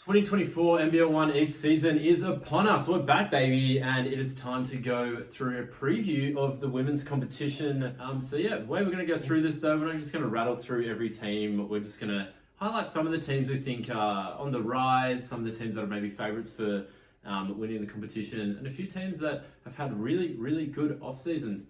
2024 NBL1 East season is upon us. We're back, baby, and it is time to go through a preview of the women's competition. The way we're going to go through this, though, we're not just going to rattle through every team. We're just going to highlight some of the teams we think are on the rise, some of the teams that are maybe favourites for winning the competition, and a few teams that have had really, really good off-seasons.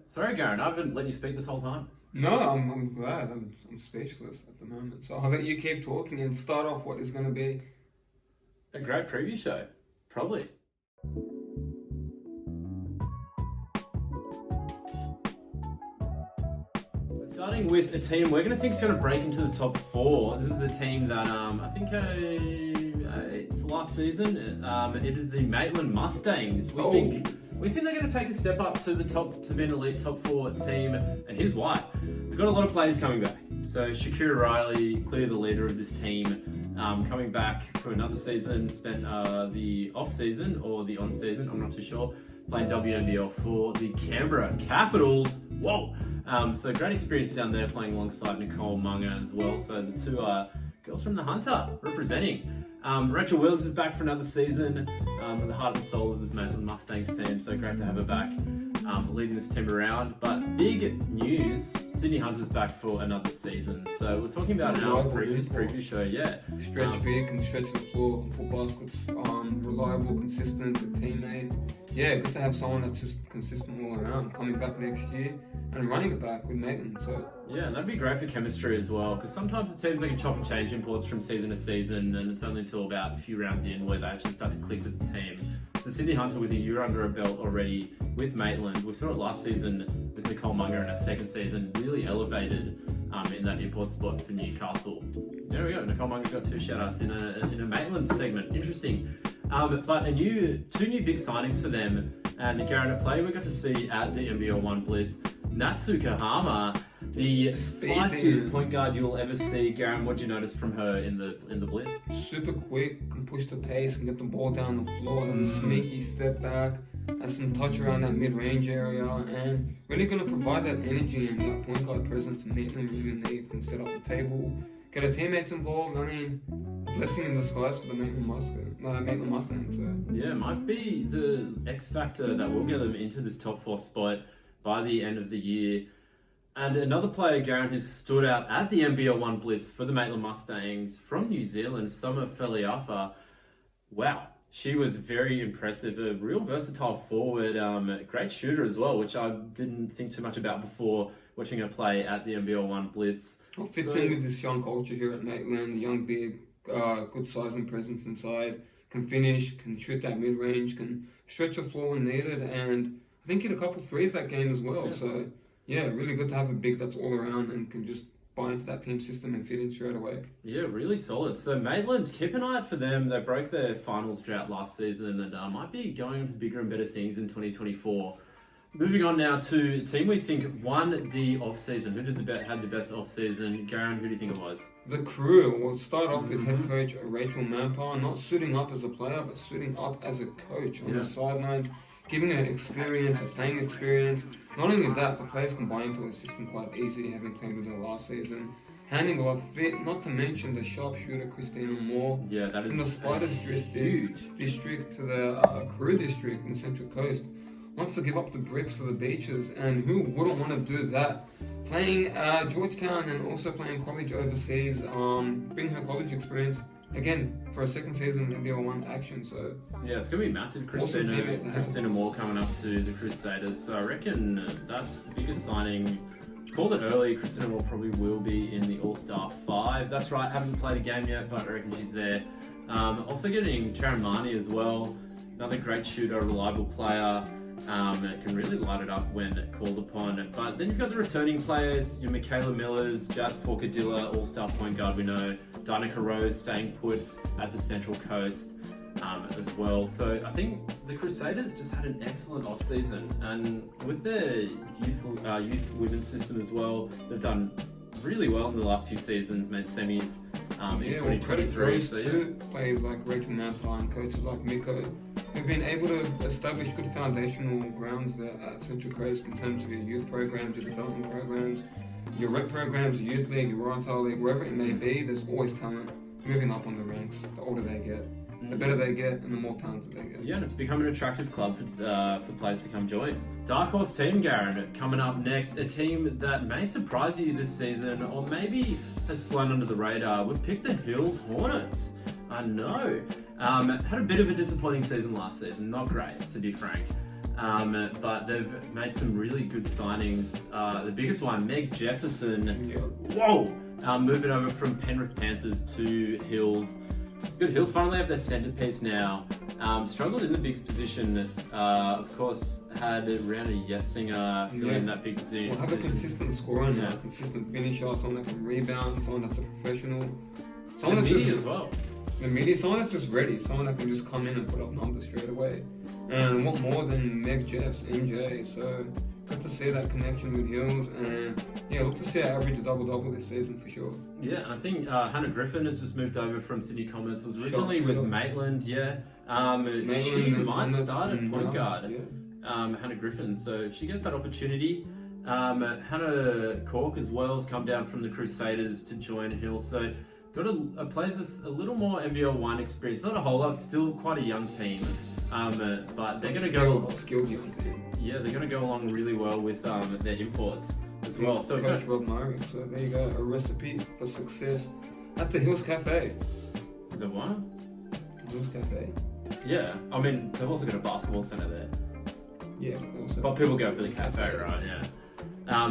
Sorry, Garen, I haven't let you speak this whole time. No, I'm glad. I'm speechless at the moment. So I'll let you keep talking and start off what is going to be a great preview show, probably. Starting with a team we're going to think is going to break into the top four. This is a team that I think it's last season. It is the Maitland Mustangs. We think they're going to take a step up to the top, to be an elite top four team, and here's why. They've got a lot of players coming back. So Shakira Riley, clearly the leader of this team, coming back for another season, spent the off-season or the on-season, I'm not too sure, playing WNBL for the Canberra Capitals. Whoa! So great experience down there playing alongside Nicole Munger as well. So the two girls from the Hunter representing. Rachel Williams is back for another season, the heart and soul of this Maitland Mustangs team, so great to have her back leading this team around. But big news, Sydney Hunter's back for another season. So we're talking about our previous preview show, Stretch big, can stretch the floor, can put baskets, reliable, consistent, a teammate. Yeah, good to have someone that's just consistent all around, coming back next year and running it back with Maitland. So yeah, and that'd be great for chemistry as well, because sometimes the teams, they can chop and change imports from season to season, and it's only until about a few rounds in where they actually start to click with the team. So Sydney Hunter with a year under her belt already with Maitland. We saw it last season with Nicole Munger in her second season, really elevated in that import spot for Newcastle. There we go, Nicole Munger's got two shout-outs in a Maitland segment. Interesting. But two new big signings for them, and Garen, a player we got to see at the NBL1 Blitz, Natsuka Hama, the feistiest point guard you'll ever see. Garen, what did you notice from her in the Blitz? Super quick, can push the pace, can get the ball down the floor, has a sneaky step back, has some touch around that mid-range area, and really going to provide that energy and that point guard presence that Maitland really need. Can set up the table, get her teammates involved. I mean, a blessing in disguise for the Maitland Mustangs. So. Yeah, might be the X factor that will get them into this top four spot by the end of the year. And another player, Garen, who's stood out at the NBL1 Blitz for the Maitland Mustangs from New Zealand, Summer Feliafa. Wow, she was very impressive. A real versatile forward, great shooter as well, which I didn't think too much about before watching her play at the NBL1 Blitz. Well, fits in with this young culture here at Maitland, the young big, good size and presence inside, can finish, can shoot that mid-range, can stretch the floor when needed, and I think hit a couple threes that game as well. Yeah. So yeah, really good to have a big that's all around and can just buy into that team system and fit in straight away. Yeah, really solid. So Maitland, keep an eye out for them. They broke their finals drought last season and might be going on to bigger and better things in 2024. Moving on now to a team we think won the off-season. Who had the best off-season? Garen, who do you think it was? The Crew. We'll start off with head coach Rachel Manpower, not suiting up as a player, but suiting up as a coach on the sidelines, giving her experience, a playing experience. Not only that, the players can buy into her system quite easily, having played with her last season. Handing off fit, not to mention the sharpshooter Christina Moore. Yeah, that is from the Spiders district to the Crew district in the Central Coast. Wants to give up the bricks for the beaches, and who wouldn't want to do that? Playing Georgetown and also playing college overseas, bring her college experience again for a second season in NBL1 action. So yeah, it's gonna be massive. Christina Moore coming up to the Crusaders, so I reckon that's the biggest signing. Called it early, Christina Moore probably will be in the All-Star 5. That's right, haven't played a game yet, but I reckon she's there. Also getting Taryn Marnie as well, another great shooter, reliable player. Can really light it up when called upon. But then you've got the returning players, your Michaela Millers, Jazz Forcadilla, all-star point guard we know, Danica Rose staying put at the Central Coast as well. So I think the Crusaders just had an excellent off-season, and with their youth women's system as well, they've done really well in the last few seasons, made semis in 2023. So players like Rachel Manpower and coaches like Miko have been able to establish good foundational grounds there at Central Coast in terms of your youth programs, your development programs, your rep programs, your youth league, your Royal League, wherever it may be. There's always talent moving up on the ranks. The older they get, the better they get, and the more talented they get. Yeah, and it's become an attractive club for players to come join. Dark horse team, Garen, coming up next. A team that may surprise you this season, or maybe has flown under the radar. We've picked the Hills Hornets. I know. Had a bit of a disappointing season last season. Not great, to be frank. But they've made some really good signings. The biggest one, Meg Jefferson. Whoa! Moving over from Penrith Panthers to Hills. It's good. Hills finally have their centrepiece now. Struggled in the bigs position. Of course, had Rihanna Yetzinger in that big position. Well, have a consistent scorer now, consistent finisher, someone that can rebound, someone that's a professional. Someone that's media as well. The media, someone that's just ready, someone that can just come in and put up numbers straight away. And what more than Meg Jeffs, MJ? So good to see that connection with Hills, and yeah, look to see her average a double-double this season for sure. Yeah, and I think Hannah Griffin has just moved over from Sydney Comets. Was originally with Maitland, yeah. She might start at point guard. Yeah. Hannah Griffin. So if she gets that opportunity, Hannah Cork as well has come down from the Crusaders to join Hills. So got a player that's a little more NBL1 experience. Not a whole lot, still quite a young team. But they're going to go skilled young team. Yeah, they're going to go along really well with their imports as well. So Coach Rob Murray. So there you go, a recipe for success at the Hills Cafe. Is there one? Hills Cafe. Yeah, I mean they've also got a basketball centre there. Yeah, but people go for the cafe, right? Yeah.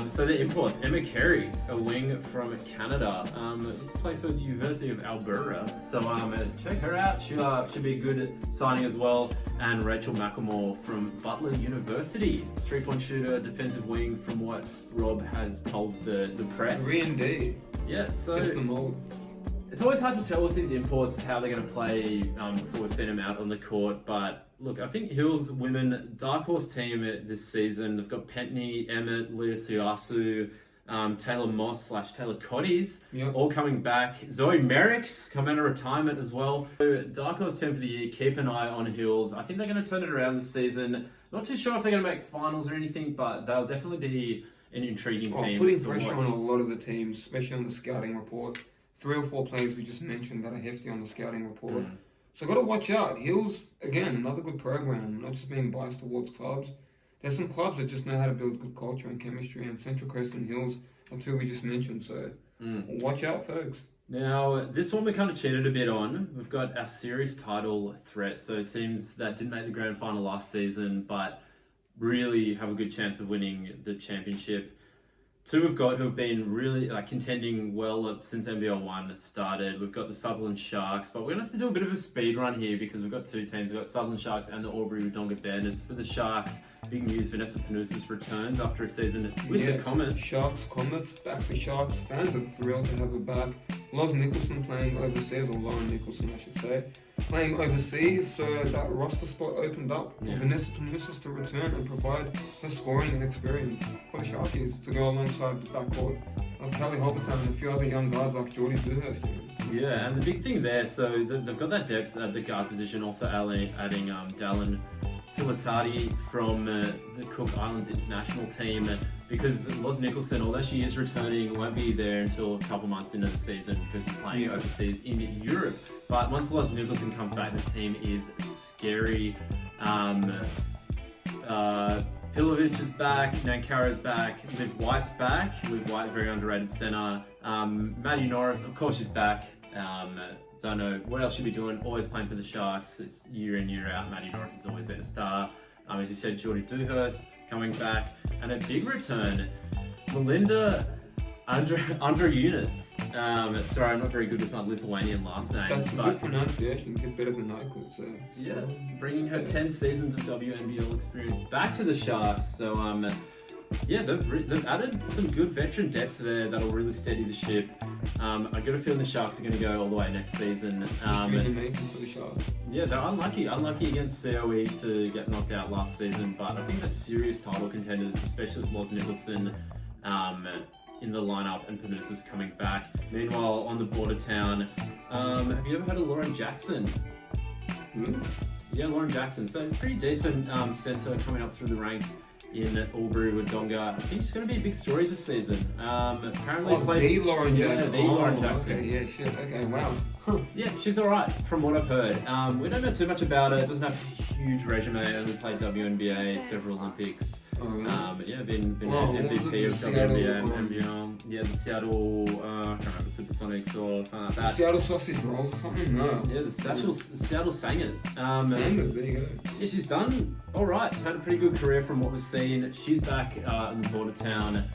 So the imports, Emma Carey, a wing from Canada, used to play for the University of Alberta. So check her out. She'll be a good signing as well. And Rachel McElmore from Butler University, 3-point shooter, defensive wing, from what Rob has told the press. 3-and-D. Yeah. So fits the mold. It's always hard to tell with these imports how they're going to play before we send them out on the court. But look, I think Hills women dark horse team this season. They've got Pentney, Emmett, Leah Suyasu, Taylor Moss / Taylor Cotties, all coming back. Zoe Merrick's come out of retirement as well. So dark horse team for the year. Keep an eye on Hills. I think they're going to turn it around this season. Not too sure if they're going to make finals or anything, but they'll definitely be an intriguing team. Putting pressure on a lot of the teams, especially on the scouting report. 3 or 4 players we just mentioned that are hefty on the scouting report. So got to watch out. Hills, again, another good program, not just being biased towards clubs. There's some clubs that just know how to build good culture and chemistry, and Central Coast and Hills are 2 we just mentioned, so watch out, folks. Now, this one we kind of cheated a bit on. We've got our series title threat, so teams that didn't make the grand final last season, but really have a good chance of winning the championship. 2 we've got who have been really contending well since NBL1 started. We've got the Sutherland Sharks, but we're going to have to do a bit of a speed run here because we've got 2 teams. We've got Sutherland Sharks and the Albury-Wodonga Bandits. For the Sharks, big news, Vanessa Panousis returns after a season with the Comets. Sharks, Comets, back to Sharks. Fans are thrilled to have her back. Loz Nicholson playing overseas, or Lauren Nicholson I should say, playing overseas, so that roster spot opened up for Vanessa Panousis to return and provide her scoring and experience for the Sharkies to go alongside the backcourt of Kelly Hobbiton and a few other young guys like Geordie Dewhurst. Yeah, and the big thing there, so they've got that depth at the guard position, also adding Dallin Filatati from the Cook Islands international team, because Loz Nicholson, although she is returning, won't be there until a couple months into the season because she's playing overseas in Europe. But once Loz Nicholson comes back, this team is scary. Pilovic is back, Nankara's back, Liv White's back. Liv White, very underrated centre. Maddie Norris, of course, she's back. Don't know what else she'll be doing. Always playing for the Sharks. It's year in, year out. Maddie Norris has always been a star. As you said, Geordie Dewhurst coming back. And a big return, Melinda Andreunas. Sorry, I'm not very good with my Lithuanian last names. That's a good pronunciation. Get better than I could. So yeah, bringing her 10 seasons of WNBL experience back to the Sharks. So yeah, they've added some good veteran depth there that'll really steady the ship. I got a feeling the Sharks are going to go all the way next season. For the Sharks. Yeah, they're unlucky against COE to get knocked out last season, but I think they're serious title contenders, especially with Loz Nicholson in the lineup and Panousis coming back. Meanwhile, on the border town, have you ever heard of Lauren Jackson? Yeah, Lauren Jackson. So pretty decent centre coming up through the ranks in Albury Wodonga. I think she's going to be a big story this season. Apparently, the Lauren Jackson. The Lauren Jackson. Okay, yeah, shit. Okay, wow. Huh. Yeah, she's alright from what I've heard. We don't know too much about her. Doesn't have a huge resume. Only played WNBA, several Olympics. Oh, really? But yeah, been Wow, MVP of Seattle, WNBA and NBL. Yeah, the Seattle, I can't remember, Supersonics or something like that. Seattle Sausage Rolls or something? No. Yeah, the Seattle Sangers. Sanders, there you go. Yeah, she's done alright. Had a pretty good career from what we've seen. She's back in the border town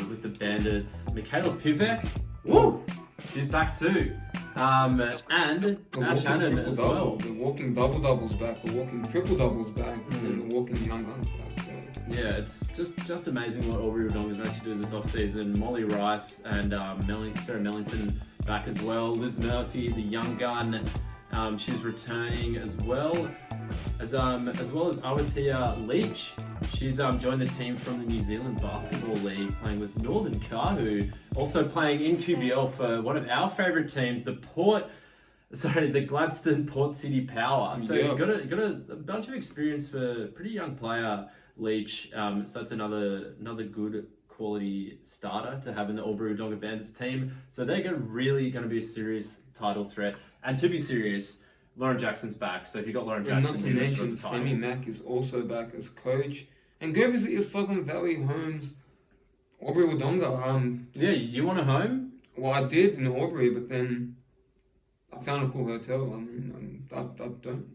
with the Bandits. Michaela Pivek, woo! She's back too. And Ash Hannon as well. The walking double-doubles back, the walking triple-doubles back, and the walking young guns back. So. Yeah, it's just amazing what Albury Wodonga's managed to do this off-season. Molly Rice and Sarah Mellington back as well. Liz Murphy, the young gun, she's returning as well as Awatia Leach. She's joined the team from the New Zealand Basketball League, playing with Northern Kahu, also playing in QBL for one of our favourite teams, the Gladstone Port City Power. So yeah. got a bunch of experience for a pretty young player, Leach. So that's another good quality starter to have in the Albury Wodonga Bandits team. So they're really going to be a serious title threat. And to be serious, Lauren Jackson's back. So if you got Lauren Jackson, not to mention Sammy Mack is also back as coach. And go visit your Southern Valley homes, Albury Wodonga. Yeah, you want a home? Well, I did in Albury, but then I found a cool hotel. I mean, I don't.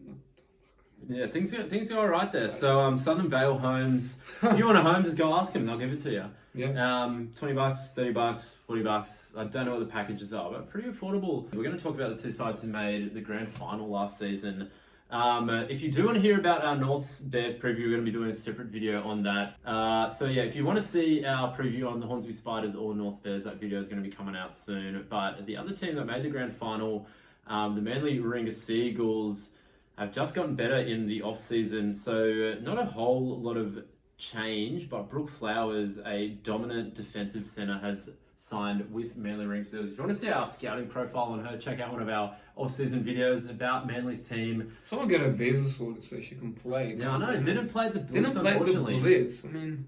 Yeah, things go all right there. So Southern Vale Homes, if you want a home, just go ask them. They'll give it to you. Yeah. $20, $30, $40. I don't know what the packages are, but pretty affordable. We're going to talk about the two sides who made the grand final last season. If you do want to hear about our North Bears preview, we're going to be doing a separate video on that. So yeah, if you want to see our preview on the Hornsby Spiders or North Bears, that video is going to be coming out soon. But the other team that made the grand final, the Manly Warringah Seagulls, have just gotten better in the off-season, so not a whole lot of change, but Brooke Flowers, a dominant defensive centre, has signed with Manly Warringah Seagulls. If you want to see our scouting profile on her, check out one of our off-season videos about Manly's team. Someone get a visa sorted so she can play. Yeah, I know. Didn't play the Blitz, unfortunately. The Blitz. I mean,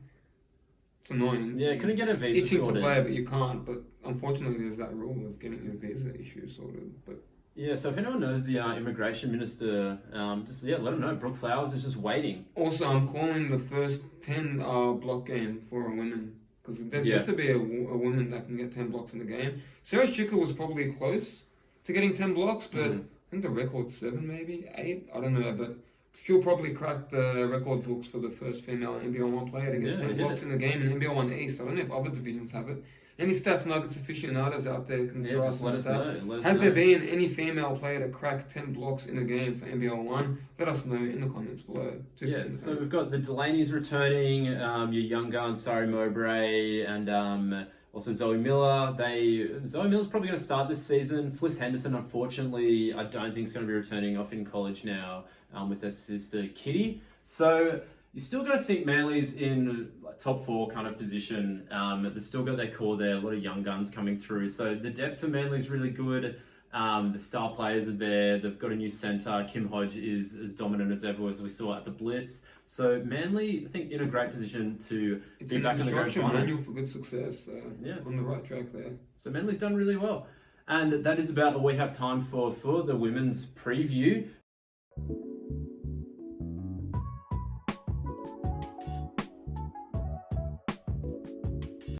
it's annoying. Yeah, couldn't get a visa Itching sorted. to play, but you can't. But unfortunately, there's that rule of getting your visa issue sorted. But yeah, so if anyone knows the immigration minister, let them know. Brooke Flowers is just waiting. Also, I'm calling the first 10 block game for a woman. Because there's yet to be a woman that can get 10 blocks in the game. Sarah Schicker was probably close to getting 10 blocks, but I think the record's 7 maybe, 8, I don't know, but she'll probably crack the record books for the first female NBL1 player to get 10 blocks in the game in NBL1 East. I don't know if other divisions have it. Any stats nuggets aficionados out there can throw us some stats. Has there been any female player to crack 10 blocks in a game for NBL1? Let us know in the comments below. So we've got the Delaney's returning, your young gun, Sari Mowbray, and also Zoe Miller. Zoe Miller's probably going to start this season. Fliss Henderson, unfortunately, I don't think is going to be returning, off in college now with her sister Kitty. So you still got to think Manly's in top 4 kind of position. They've still got their core there, a lot of young guns coming through. So the depth for Manly's really good. The star players are there. They've got a new centre. Kim Hodge is as dominant as ever, as we saw at the Blitz. So Manly, I think, in a great position to be back in the grand final. It's an manual for good success. On the right track there. So Manly's done really well. And that is about all we have time for the women's preview.